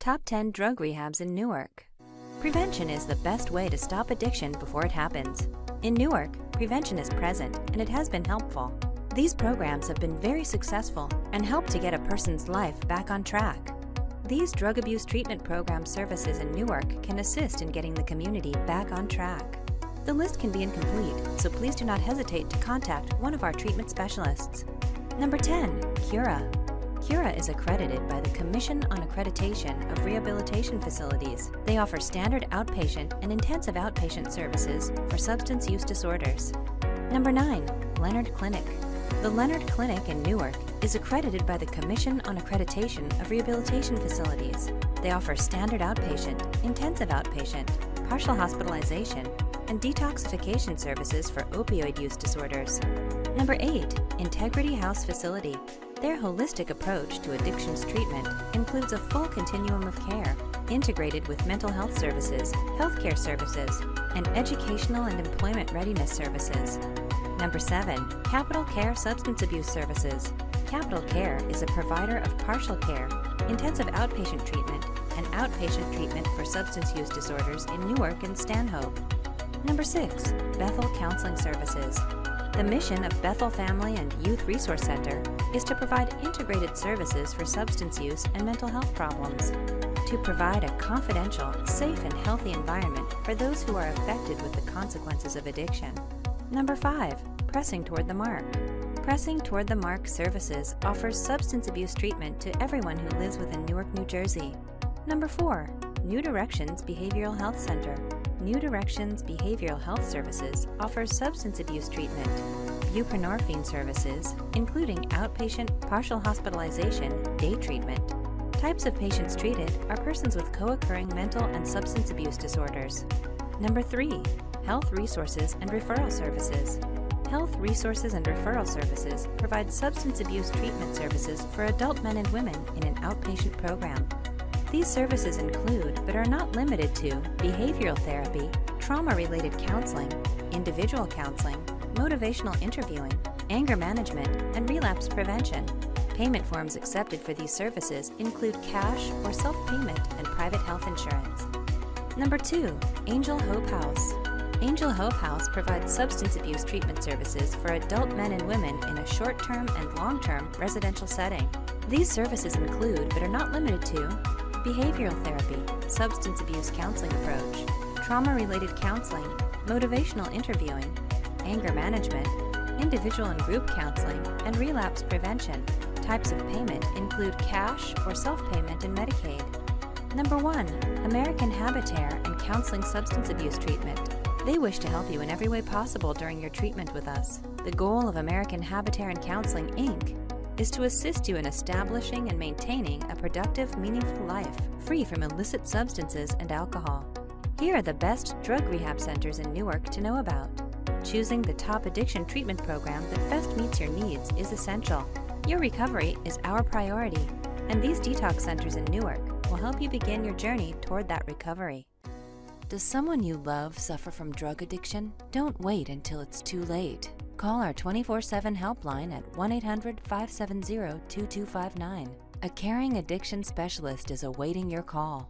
Top 10 Drug Rehabs in Newark. Prevention is the best way to stop addiction before it happens. In Newark, prevention is present and it has been helpful. These programs have been very successful and help to get a person's life back on track. These drug abuse treatment program services in Newark can assist in getting the community back on track. The list can be incomplete, so please do not hesitate to contact one of our treatment specialists. Number 10. Cura. Cura is accredited by the Commission on Accreditation of Rehabilitation Facilities. They offer standard outpatient and intensive outpatient services for substance use disorders. Number 9. Leonard Clinic. The Leonard Clinic in Newark is accredited by the Commission on Accreditation of Rehabilitation Facilities. They offer standard outpatient, intensive outpatient, partial hospitalization, and detoxification services for opioid use disorders. Number 8. Integrity House Facility. Their holistic approach to addictions treatment includes a full continuum of care, integrated with mental health services, healthcare services, and educational and employment readiness services. Number 7. Capital Care Substance Abuse Services. Capital Care is a provider of partial care, intensive outpatient treatment, and outpatient treatment for substance use disorders in Newark and Stanhope. Number 6. Bethel Counseling Services. The mission of Bethel Family and Youth Resource Center is to provide integrated services for substance use and mental health problems, to provide a confidential, safe, and healthy environment for those who are affected with the consequences of addiction. Number 5. Pressing Toward the Mark. Pressing Toward the Mark Services offers substance abuse treatment to everyone who lives within Newark, New Jersey. Number 4. New Directions Behavioral Health Center. New Directions Behavioral Health Services offers substance abuse treatment, buprenorphine services, including outpatient, partial hospitalization, day treatment. Types of patients treated are persons with co-occurring mental and substance abuse disorders. Number 3. Health Resources and Referral Services. Health Resources and Referral Services provide substance abuse treatment services for adult men and women in an outpatient program. These services include, but are not limited to, behavioral therapy, trauma-related counseling, individual counseling, motivational interviewing, anger management, and relapse prevention. Payment forms accepted for these services include cash or self-payment and private health insurance. Number 2. Angel Hope House. Angel Hope House provides substance abuse treatment services for adult men and women in a short-term and long-term residential setting. These services include, but are not limited to, behavioral therapy, substance abuse counseling approach, trauma-related counseling, motivational interviewing, anger management, individual and group counseling, and relapse prevention. Types of payment include cash or self-payment and Medicaid. Number 1. American Habitaire and Counseling Substance Abuse Treatment. They wish to help you in every way possible during your treatment with us. The goal of American Habitaire and Counseling, Inc. is to assist you in establishing and maintaining a productive, meaningful life, free from illicit substances and alcohol. Here are the best drug rehab centers in Newark to know about. Choosing the top addiction treatment program that best meets your needs is essential. Your recovery is our priority, and these detox centers in Newark will help you begin your journey toward that recovery. Does someone you love suffer from drug addiction? Don't wait until it's too late. Call our 24/7 helpline at 1-800-570-2259. A caring addiction specialist is awaiting your call.